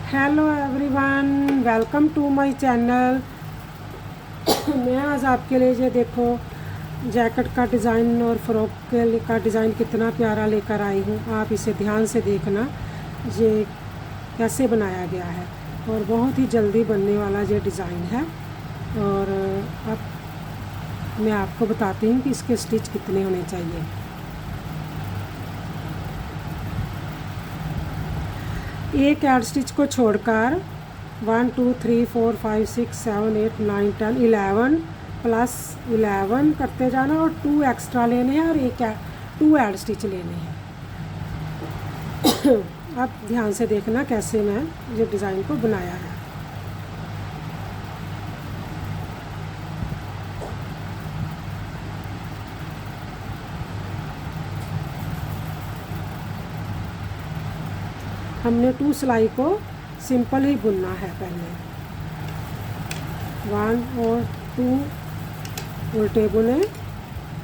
Hello everyone, welcome to my channel. मैं आज आपके लिए ये देखो जैकेट का डिज़ाइन और फ़्रॉक का डिज़ाइन कितना प्यारा लेकर आई हूँ। आप इसे ध्यान से देखना, ये कैसे बनाया गया है और बहुत ही जल्दी बनने वाला ये डिज़ाइन है। और अब मैं आपको बताती हूँ कि इसके स्टिच कितने होने चाहिए। एक एड स्टिच को छोड़कर 1 2 3 4 5 6 7 8 9 10 11 प्लस 11 करते जाना और 2 एक्स्ट्रा लेने हैं और एक 2 एड स्टिच लेने हैं। अब ध्यान से देखना कैसे मैं ये डिज़ाइन को बनाया है। हमने 2 सिलाई को सिंपल ही बुनना है। पहले 1 और 2 उल्टे बुने,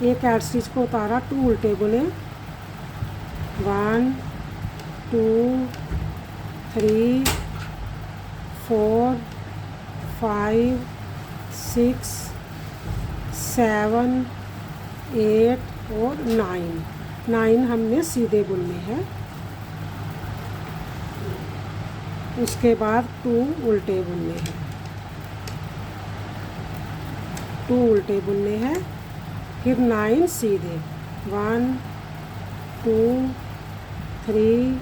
एक एड स्टिच को उतारा, 2 उल्टे बुने, 1 2 3 4 5 6 7 8 और 9 हमने सीधे बुनने हैं। उसके बाद 2 उल्टे बुनने हैं, 2 उल्टे बुनने हैं, फिर 9 सीधे, 1 2 3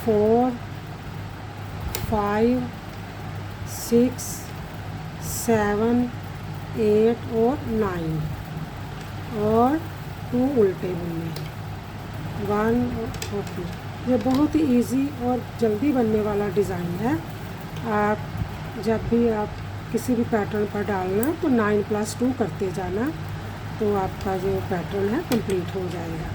4 5 6 7 8 और 9 और 2 उल्टे बुनने, 1 और 2। ये बहुत ही इजी और जल्दी बनने वाला डिज़ाइन है। आप जब भी आप किसी भी पैटर्न पर डालना तो 9 + 2 करते जाना, तो आपका जो पैटर्न है कंप्लीट हो जाएगा।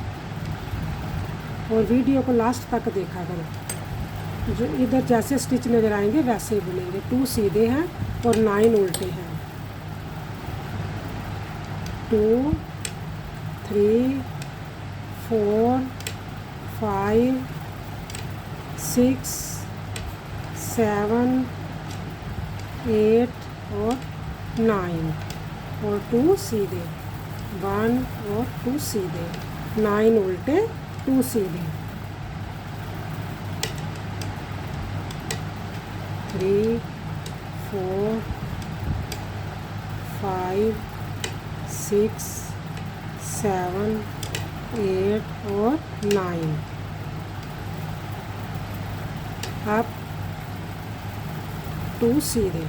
और वीडियो को लास्ट तक देखा करो। जो इधर जैसे स्टिच नज़र आएंगे वैसे ही बुनेंगे। 2 सीधे हैं और 9 उल्टे हैं। 2 3 4 5 6 7 8 और 9 और 2 सीधे, 1 और 2 सीधे, 9 उल्टे, 2 सीधे, 3 4 5 6 7 8 और 9। अब 2 सीधे।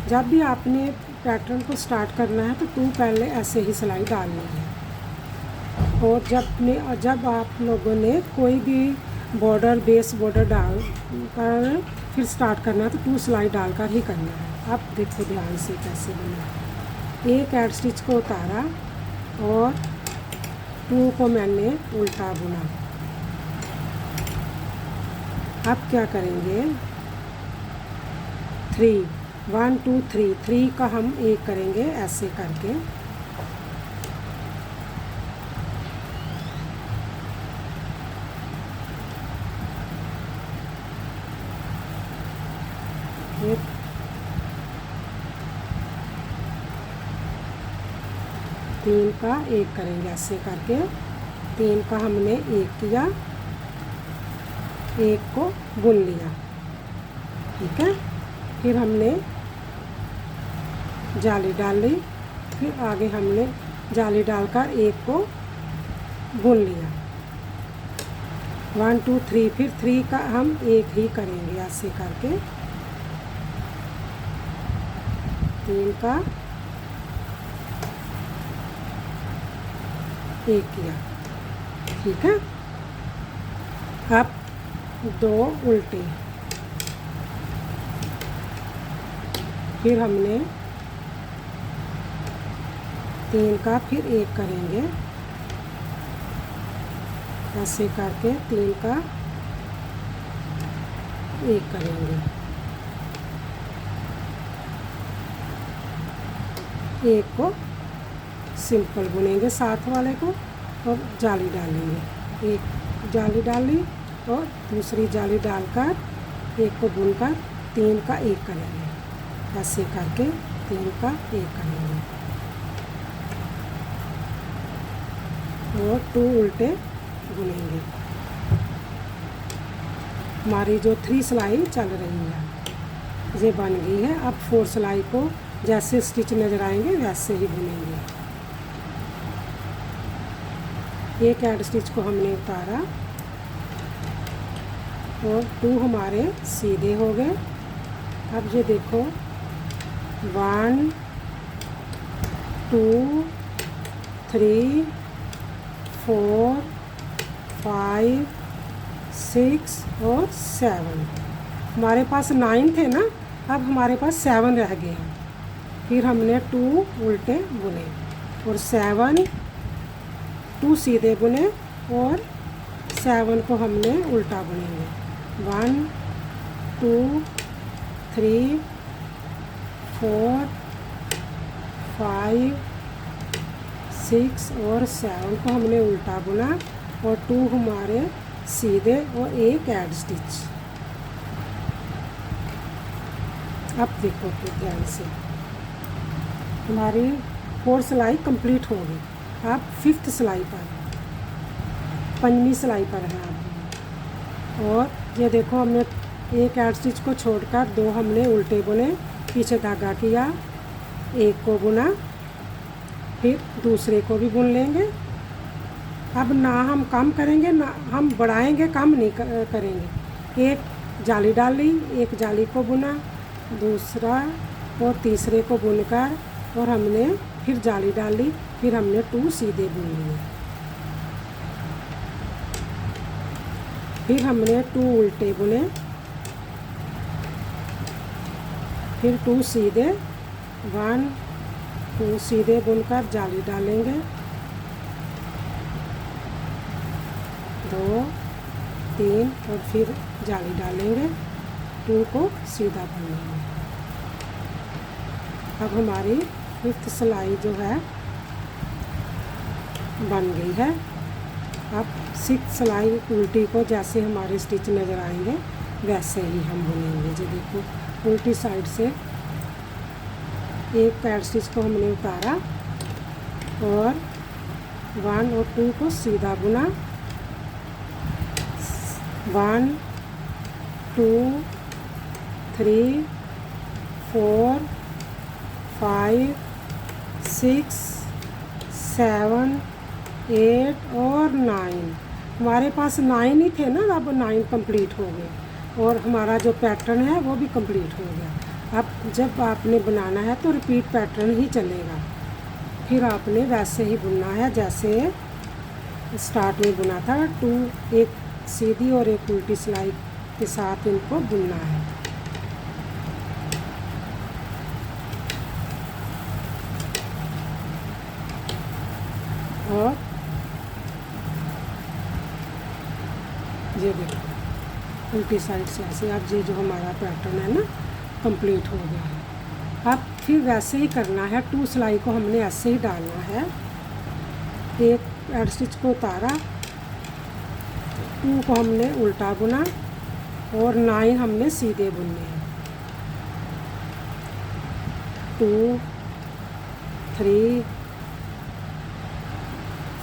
जब भी आपने पैटर्न को स्टार्ट करना है तो 2 पहले ऐसे ही सिलाई डालनी है। और जब आप लोगों ने कोई भी बॉर्डर, बेस बॉर्डर डाल कर फिर स्टार्ट करना है तो 2 सिलाई डालकर ही करना है। अब देखो ध्यान से कैसे बना। एक एड स्टिच को उतारा और 2 को मैंने उल्टा बुना। अब क्या करेंगे, 3 1 2 3 3 का हम एक करेंगे ऐसे करके। फिर 3 का एक करेंगे ऐसे करके। 3 का हमने एक किया, एक को बुन लिया, ठीक है। फिर हमने जाली डाल ली, फिर आगे हमने जाली डालकर एक को बुन लिया। 1 2 3, फिर 3 का हम एक ही करेंगे ऐसे करके। 3 का एक किया, ठीक है। अब 2 उल्टे, फिर हमने 3 का फिर एक करेंगे ऐसे करके। 3 का एक करेंगे, एक को सिंपल बुनेंगे साथ वाले को और जाली डालेंगे। एक जाली डाली और दूसरी जाली डालकर एक को बुनकर 3 का 1 करेंगे, ऐसे करके 3 का 1 करेंगे और 2 उल्टे बुनेंगे। हमारी जो 3 सिलाई चल रही है ये बन गई है। अब 4 सिलाई को जैसे स्टिच नज़र आएंगे वैसे ही बुनेंगे। एक ऐड स्टिच को हमने उतारा और 2 हमारे सीधे हो गए। अब ये देखो 1 2 3 4 5 6 और 7। हमारे पास 9 थे ना, अब हमारे पास 7 रह गए हैं। फिर हमने 2 उल्टे बुने और 7 2 सीधे बुने और 7 को हमने उल्टा बुनेंगे। 1 2 3 4 5 6 और 7 को हमने उल्टा बुना और 2 हमारे सीधे और एक ऐड स्टिच। अब देखो तो ध्यान से हमारी 4 सिलाई कंप्लीट हो गई। अब 5th सिलाई पर, 5वीं सिलाई पर है अब। और ये देखो हमने एक ऐड स्टिच को छोड़कर 2 हमने उल्टे बुने, पीछे धागा किया, एक को बुना, फिर दूसरे को भी बुन लेंगे। अब ना हम कम करेंगे ना हम बढ़ाएंगे, कम नहीं करेंगे। एक जाली डाली, एक जाली को बुना, दूसरा और तीसरे को बुनकर और हमने फिर जाली डाली, फिर हमने 2 सीधे बुन लिए। फिर हमने 2 उल्टे बुने, फिर 2 सीधे, 1 2 सीधे बुनकर जाली डालेंगे, 2 3 और फिर जाली डालेंगे, 2 को सीधा बुनेंगे। अब हमारी 5th सिलाई जो है बन गई है। अब 6th सिलाई उल्टी को जैसे हमारे स्टिच नज़र आएंगे वैसे ही हम बुनेंगे। जो देखो उल्टी साइड से एक पैर स्टिच को हमने उतारा और 1 और 2 को सीधा बुना, 1 2 3 4 5 6 7 8 और 9। हमारे पास 9 ही थे ना, अब 9 कंप्लीट हो गए और हमारा जो पैटर्न है वो भी कंप्लीट हो गया। अब जब आपने बनाना है तो रिपीट पैटर्न ही चलेगा, फिर आपने वैसे ही बुनना है जैसे स्टार्ट में बुना था। 2 एक सीधी और एक उल्टी सिलाई के साथ इनको बुनना है। और ये देखो उल्टी साइड से ऐसे। अब ये जो हमारा पैटर्न है ना कंप्लीट हो गया है। अब फिर वैसे ही करना है, 2 सिलाई को हमने ऐसे ही डालना है। एक एड स्टिच को उतारा, 2 को हमने उल्टा बुना और 9 हमने सीधे बुनने हैं। 2 3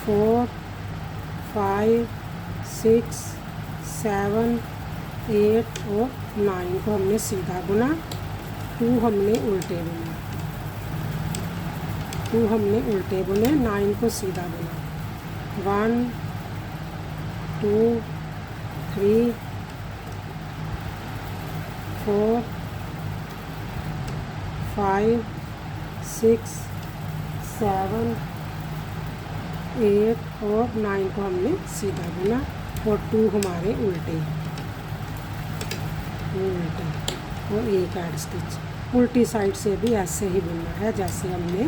4 5 6 7 8 और 9 को हमने सीधा बुना, 2 हमने उल्टे बुना, 2 हमने उल्टे बुने, 9 को सीधा बुना, 1 2 3 4 5 6 7 8 और 9 को हमने सीधा बुना और 2 हमारे उल्टे और एक ऐड स्टिच। उल्टी साइड से भी ऐसे ही बुनना है जैसे हमने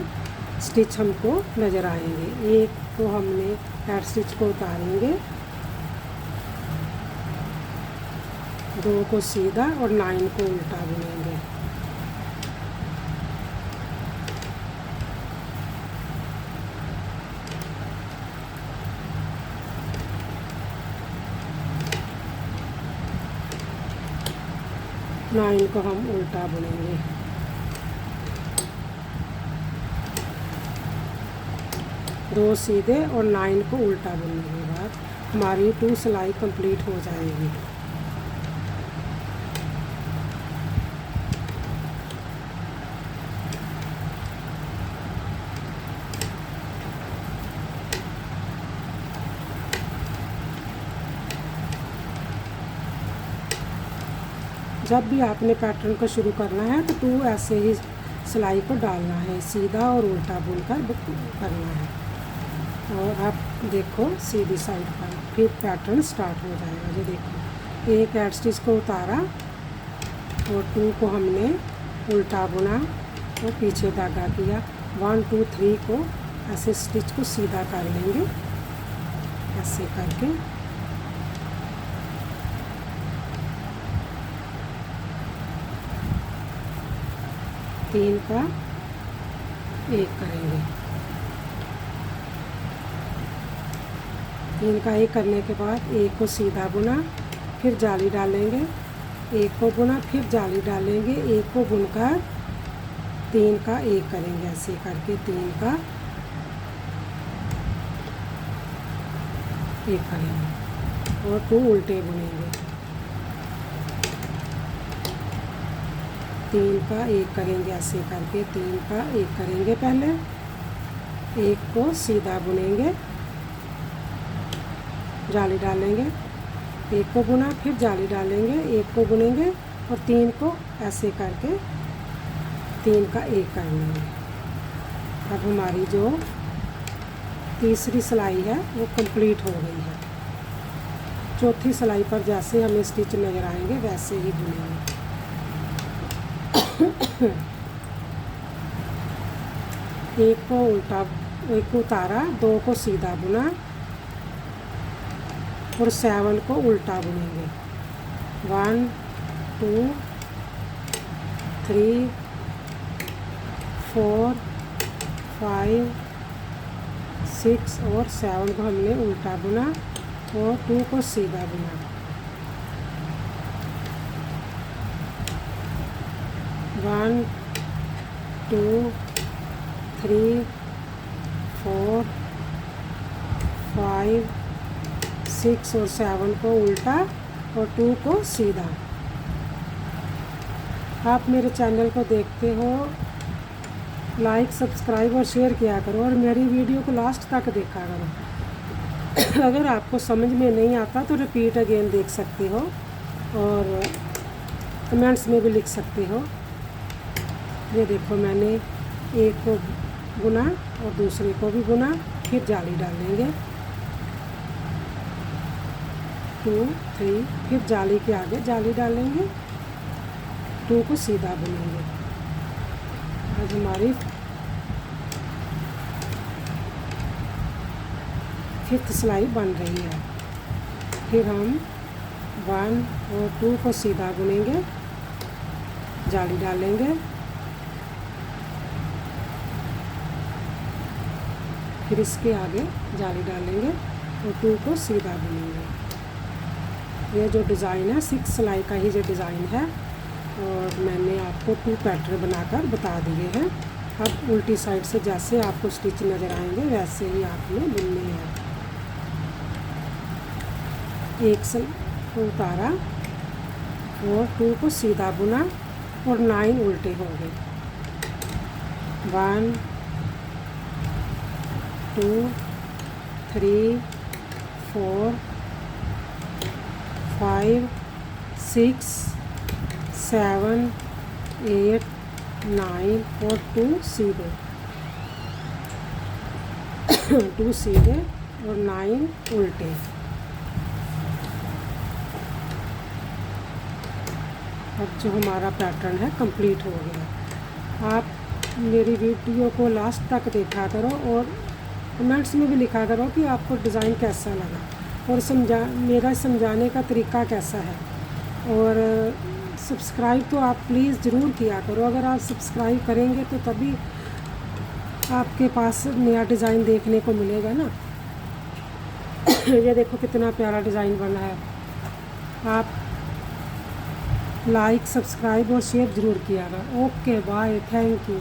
स्टिच हमको नज़र आएंगे। एक को हमने ऐड स्टिच को उतारेंगे, 2 को सीधा और 9 को उल्टा बुनेंगे। 9 को हम उल्टा बुनेंगे। दो सीधे और 9 को उल्टा बुनने के बाद हमारी 2 सिलाई कंप्लीट हो जाएगी। जब भी आपने पैटर्न को शुरू करना है तो 2 ऐसे ही सिलाई को डालना है, सीधा और उल्टा बुनकर करना है। और आप देखो सीधी साइड पर फिर पैटर्न स्टार्ट हो जाएगा। ये देखो, एक एड स्टिच को उतारा और 2 को हमने उल्टा बुना और पीछे धागा किया। 1 2 3 को ऐसे स्टिच को सीधा कर लेंगे, ऐसे करके। तीन का एक करेंगे। 3 का एक करने के बाद एक को सीधा बुना, फिर जाली डालेंगे, एक को बुना, फिर जाली डालेंगे, एक को बुनकर 3 का एक करेंगे। ऐसे करके 3 का एक करेंगे और 2 उल्टे बुनेंगे। 3 का एक करेंगे, ऐसे करके 3 का एक करेंगे। पहले एक को सीधा बुनेंगे, जाली डालेंगे, एक को बुना, फिर जाली डालेंगे, एक को बुनेंगे और 3 को ऐसे करके 3 का एक कर लेंगे। अब हमारी जो तीसरी सिलाई है वो कंप्लीट हो गई है। चौथी सिलाई पर जैसे हमें स्टिच नज़र आएंगे वैसे ही बुनेंगे। एक को उल्टा, एक को उतारा, 2 को सीधा बुना और 7 को उल्टा बुनेंगे। 1 2 3 4 5 6 और 7 को हमने उल्टा बुना और 2 को सीधा बुना। 1 2 3 4 5 6 और 7 को उल्टा और 2 को सीधा। आप मेरे चैनल को देखते हो, लाइक सब्सक्राइब और शेयर किया करो और मेरी वीडियो को लास्ट तक देखा करो। अगर आपको समझ में नहीं आता तो रिपीट अगेन देख सकते हो और कमेंट्स में भी लिख सकते हो। ये देखो, मैंने एक को बुना और दूसरे को भी बुना, फिर जाली डालेंगे 2 3, फिर जाली के आगे जाली डालेंगे, 2 को सीधा बुनेंगे। आज हमारी 5th सिलाई बन रही है। फिर हम 1 और 2 को सीधा बुनेंगे, जाली डालेंगे, फिर इसके आगे जाली डालेंगे और 2 को सीधा बुनेंगे। ये जो डिज़ाइन है 6 सिलाई का ही जो डिज़ाइन है और मैंने आपको 2 पैटर्न बनाकर बता दिए हैं। अब उल्टी साइड से जैसे आपको स्टिच नज़र आएंगे वैसे ही आपने बुनने हैं। एक से उतारा और 2 को सीधा बुना और 9 उल्टे हो गए। 1 2 3 4 5 6 7 8 9 और 2 सीधे 2 सीधे और 9 उल्टे। अब जो हमारा पैटर्न है कंप्लीट हो गया। आप मेरी वीडियो को लास्ट तक देखा करो और कमेंट्स में भी लिखा करो कि आपको डिज़ाइन कैसा लगा और मेरा समझाने का तरीका कैसा है। और सब्सक्राइब तो आप प्लीज़ ज़रूर किया करो। अगर आप सब्सक्राइब करेंगे तो तभी आपके पास नया डिज़ाइन देखने को मिलेगा ना। ये देखो कितना प्यारा डिज़ाइन बना है। लाइक सब्सक्राइब और शेयर ज़रूर किया करो। Okay bye, thank you.